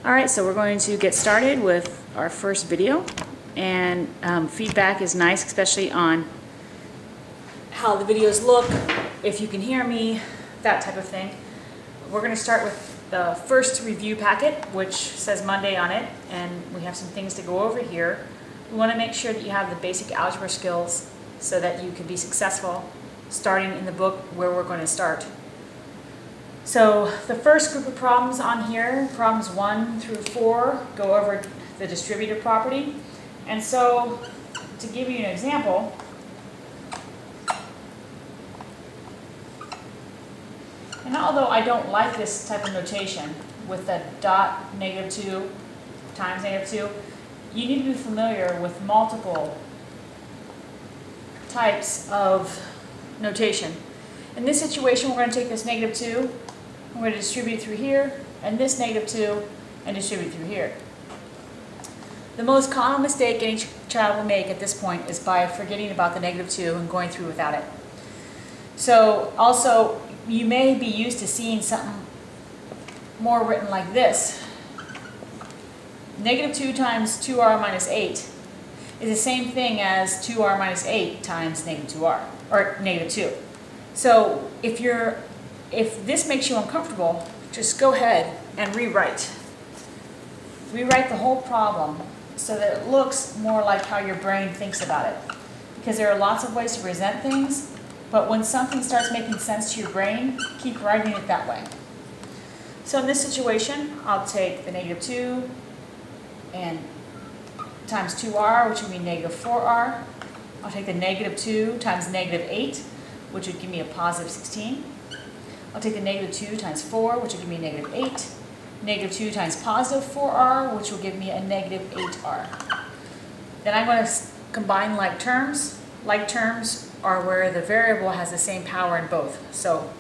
Alright, so we're going to get started with our first video, and feedback is nice, especially on how the videos look, if you can hear me, that type of thing. We're going to start with the first review packet, which says Monday on it, and we have some things to go over here. We want to make sure that you have the basic algebra skills so that you can be successful starting in the book where we're going to start. So the first group of problems on here, problems 1 through 4, go over the distributor property. And so to give you an example, and although I don't like this type of notation with the dot -2 times -2, you need to be familiar with multiple types of notation. In this situation, we're going to take this -2, we're going to distribute through here, and this -2, and distribute through here. The most common mistake any child will make at this point is by forgetting about the -2 and going through without it. So also, you may be used to seeing something more written like this. -2 times 2r minus 8 is the same thing as 2r minus 8 times -2r, or -2. So if this makes you uncomfortable, just go ahead and rewrite. Rewrite the whole problem so that it looks more like how your brain thinks about it. Because there are lots of ways to present things, but when something starts making sense to your brain, keep writing it that way. So in this situation, I'll take the -2 and times 2r, which would be -4r. I'll take the -2 times -8, which would give me a positive 16. I'll take the -2 times 4, which will give me a -8. -2 times positive 4r, which will give me a -8r. Then I'm going to combine like terms. Like terms are where the variable has the same power in both. So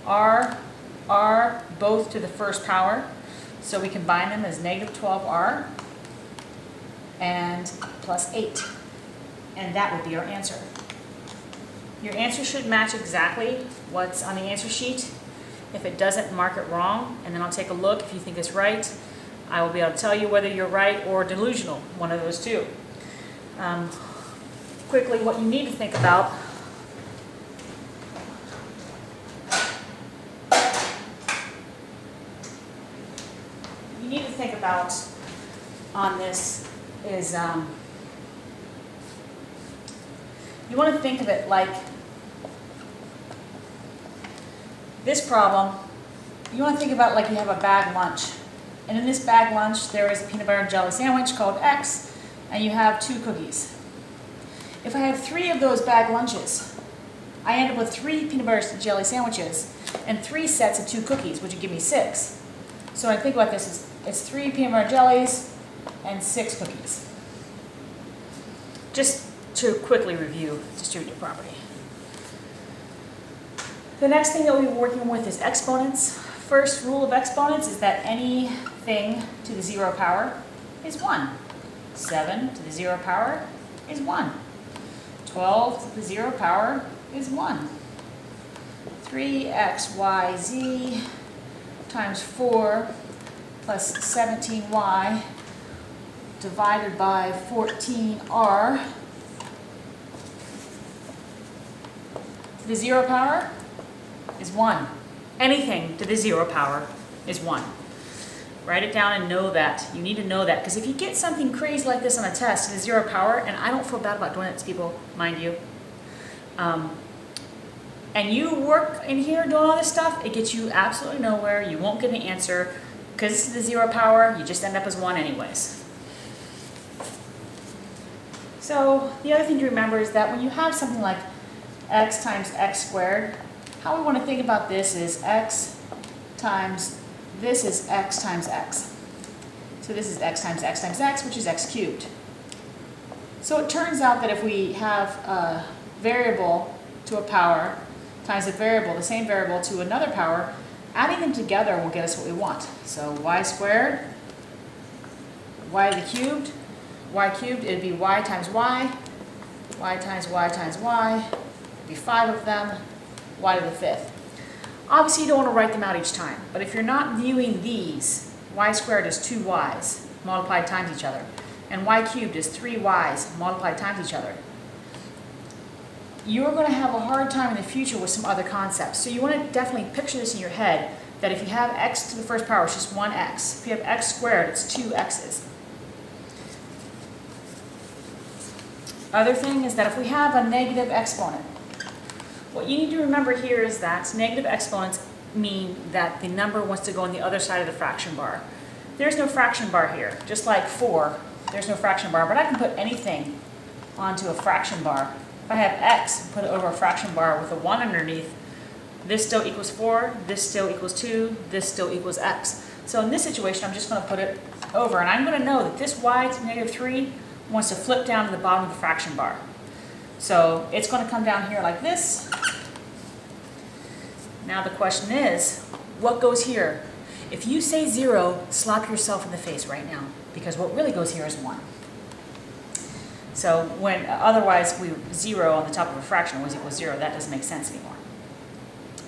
r, both to the first power. So we combine them as -12r and plus 8. And that would be our answer. Your answer should match exactly what's on the answer sheet. If it doesn't, mark it wrong, and then I'll take a look. If you think it's right, I will be able to tell you whether you're right or delusional, one of those two. Quickly, what you need to think about on this is you want to think of it like this problem. You want to think about it like you have a bag lunch. And in this bag lunch, there is a peanut butter and jelly sandwich called X, and you have 2 cookies. If I have 3 of those bag lunches, I end up with 3 peanut butter and jelly sandwiches and 3 sets of 2 cookies, which would give me 6. So when I think about this, it's 3 peanut butter jellies and 6 cookies. Just to quickly review distributive property. The next thing that we'll be working with is exponents. First rule of exponents is that anything to the 0 power is 1. 7 to the 0 power is 1. 12 to the 0 power is 1. 3xyz times 4 plus 17y divided by 14r to the 0 power is 1. Anything to the 0 power is 1. Write it down and know that. You need to know that, because if you get something crazy like this on a test to the 0 power, and I don't feel bad about doing it to people, mind you, and you work in here doing all this stuff, it gets you absolutely nowhere. You won't get an answer, because this is the 0 power, you just end up as 1 anyways. So the other thing to remember is that when you have something like x times x squared, how we want to think about this is x times, this is x times x. So this is x times x times x, which is x cubed. So it turns out that if we have a variable to a power times a variable, the same variable to another power, adding them together will get us what we want. So y squared, y to the cubed, y cubed, it'd be y times y, y times y times y, it'd be 5 of them, y to the 5th. Obviously, you don't want to write them out each time, but if you're not viewing these y squared is 2y's multiplied times each other. And y cubed is 3y's multiplied times each other. You're going to have a hard time in the future with some other concepts. So you want to definitely picture this in your head, that if you have x to the first power, it's just 1x. If you have x squared, it's 2x's. Other thing is that if we have a negative exponent, what you need to remember here is that negative exponents mean that the number wants to go on the other side of the fraction bar. There's no fraction bar here. Just like 4, there's no fraction bar, but I can put anything onto a fraction bar. If I have x, put it over a fraction bar with a 1 underneath, this still equals 4, this still equals 2, this still equals x. So in this situation, I'm just going to put it over, and I'm going to know that this y to negative 3 wants to flip down to the bottom of the fraction bar. So it's going to come down here like this. Now the question is, what goes here? If you say 0, slap yourself in the face right now, because what really goes here is 1. So when otherwise 0 on the top of a fraction always equals 0, that doesn't make sense anymore.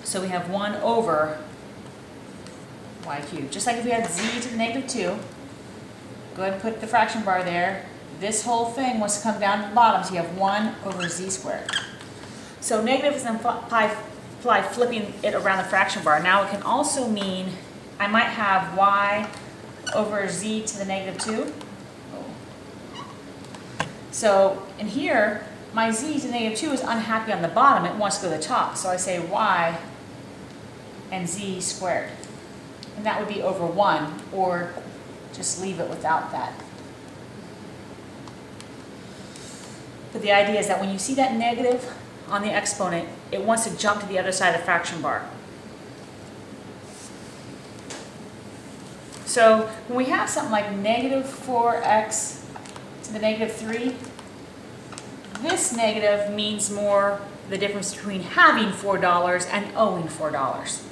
So we have 1 over y cubed. Just like if we had z to the negative 2, go ahead and put the fraction bar there. This whole thing wants to come down to the bottom, so you have 1 over z squared. So negative is imply flipping it around the fraction bar. Now it can also mean I might have y over z to the negative 2. So in here, my z to the negative 2 is unhappy on the bottom. It wants to go to the top. So I say y and z squared. And that would be over 1, or just leave it without that. But the idea is that when you see that negative on the exponent, it wants to jump to the other side of the fraction bar. So when we have something like negative 4x to the negative 3, this negative means more the difference between having $4 and owing $4.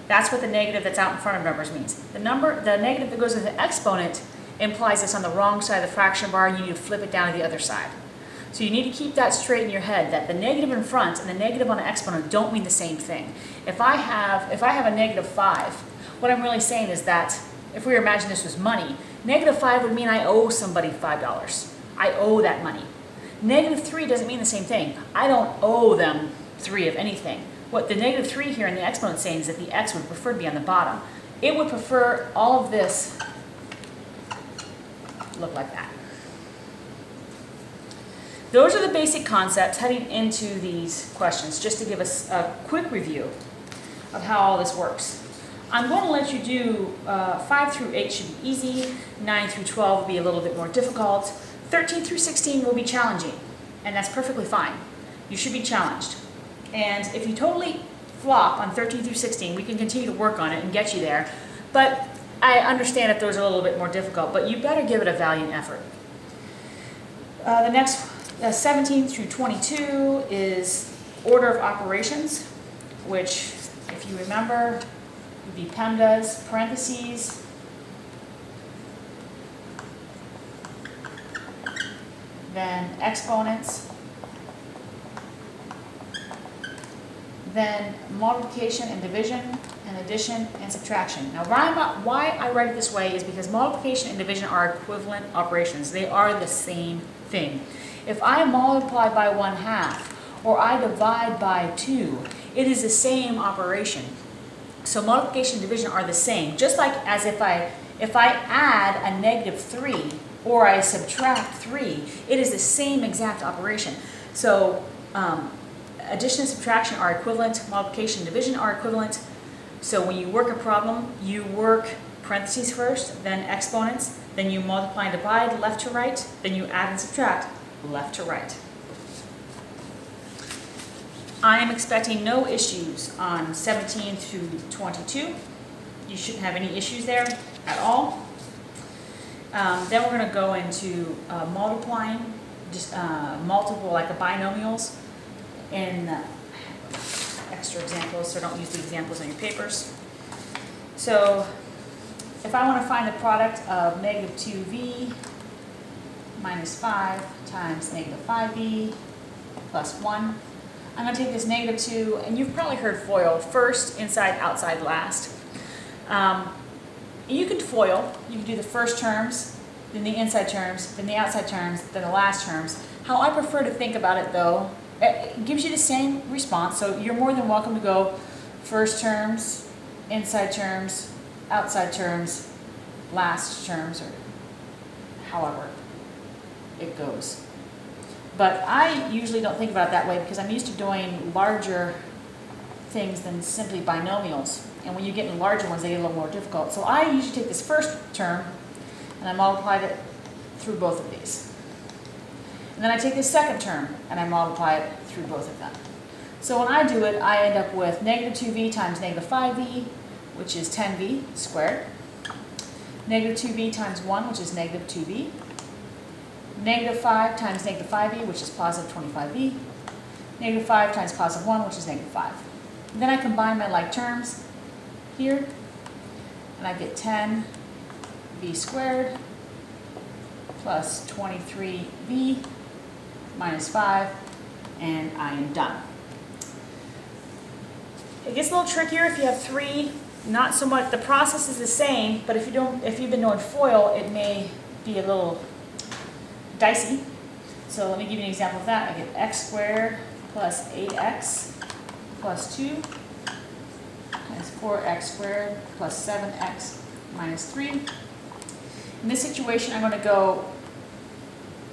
That's what the negative that's out in front of numbers means. The negative that goes with the exponent implies it's on the wrong side of the fraction bar, and you need to flip it down to the other side. So you need to keep that straight in your head, that the negative in front and the negative on the exponent don't mean the same thing. If I have a negative 5, what I'm really saying is that if we were imagining this was money, negative 5 would mean I owe somebody $5. I owe that money. Negative 3 doesn't mean the same thing. I don't owe them 3 of anything. What the negative 3 here in the exponent is saying is that the x would prefer to be on the bottom. It would prefer all of this look like that. Those are the basic concepts heading into these questions, just to give us a quick review of how all this works. I'm going to let you do 5 through 8 should be easy, 9 through 12 will be a little bit more difficult, 13 through 16 will be challenging, and that's perfectly fine. You should be challenged. And if you totally flop on 13 through 16, we can continue to work on it and get you there. But I understand if those are a little bit more difficult, but you better give it a valiant effort. The next 17 through 22 is order of operations, which, if you remember, would be PEMDAS, parentheses, then exponents, then multiplication and division, and addition and subtraction. Now, why I write it this way is because multiplication and division are equivalent operations. They are the same thing. If I multiply by 1/2 or I divide by 2, it is the same operation. So multiplication and division are the same. Just like as if I add a negative 3 or I subtract 3, it is the same exact operation. So addition and subtraction are equivalent, multiplication and division are equivalent. So when you work a problem, you work parentheses first, then exponents, then you multiply and divide left to right, then you add and subtract left to right. I am expecting no issues on 17 through 22. You shouldn't have any issues there at all. Then we're going to go into multiplying, just multiple like the binomials in extra examples, so don't use the examples on your papers. So if I want to find the product of negative 2v minus 5 times negative 5v plus 1, I'm going to take this negative 2, and you've probably heard FOIL, first, inside, outside, last. And you can FOIL. You can do the first terms, then the inside terms, then the outside terms, then the last terms. How I prefer to think about it though, it gives you the same response, so you're more than welcome to go first terms, inside terms, outside terms, last terms, or however it goes. But I usually don't think about it that way because I'm used to doing larger things than simply binomials. And when you get into larger ones, they get a little more difficult. So I usually take this first term and I multiply it through both of these. And then I take this second term and I multiply it through both of them. So when I do it, I end up with negative 2v times negative 5v, which is 10v squared. Negative 2v times 1, which is negative 2v. Negative 5 times negative 5v, which is positive 25v. Negative 5 times positive 1, which is negative 5. And then I combine my like terms here, and I get 10v squared plus 23v minus 5, and I am done. It gets a little trickier if you have 3. Not so much, the process is the same, but if you've been doing FOIL, it may be a little dicey. So let me give you an example of that. I get x squared plus 8x plus 2 times 4x squared plus 7x minus 3. In this situation, I'm going to go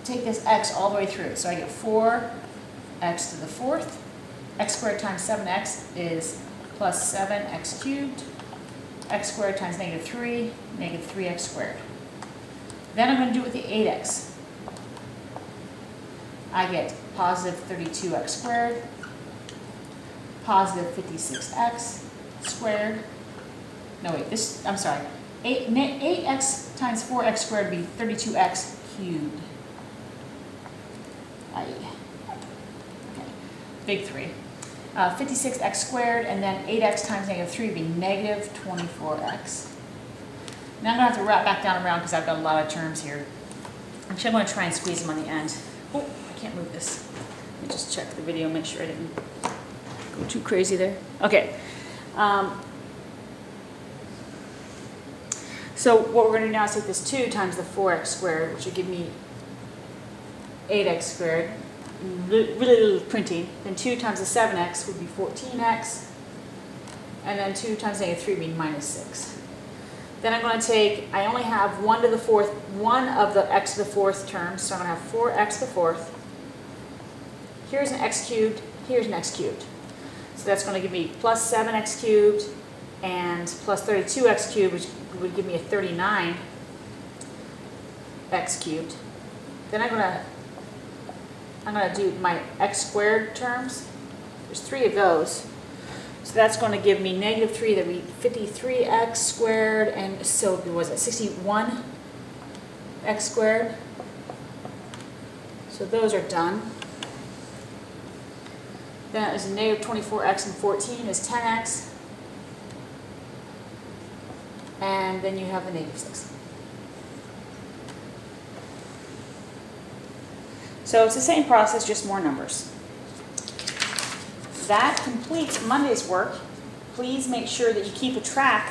take this x all the way through. So I get 4x to the 4th. X squared times 7x is plus 7x cubed. X squared times negative 3, negative 3x squared. Then I'm going to do it with the 8x. I get positive 32x squared, positive 56x squared. No, wait, I'm sorry. 8x times 4x squared would be 32x cubed. Okay, big 3. 56x squared, and then 8x times negative 3 would be negative 24x. Now I'm going to have to wrap back down around because I've got a lot of terms here. Actually, I'm going to try and squeeze them on the end. Oh, I can't move this. Let me just check the video, make sure I didn't go too crazy there. Okay. So what we're going to do now is take this 2 times the 4x squared, which will give me 8x squared. Really little printing. Then 2 times the 7x would be 14x. And then 2 times negative 3 would be minus 6. Then I'm going to take, I only have 1 to the 4th, 1 of the x to the 4th terms, so I'm going to have 4x to the 4th. Here's an x cubed, here's an x cubed. So that's going to give me plus 7x cubed and plus 32x cubed, which would give me a 39x cubed. Then I'm going to do my x squared terms. There's 3 of those. So that's going to give me negative 3, that would be 53x squared, and so was it 61x squared? So those are done. Then is negative 24x and 14 is 10x. And then you have the negative 6. So it's the same process, just more numbers. That completes Monday's work. Please make sure that you keep a track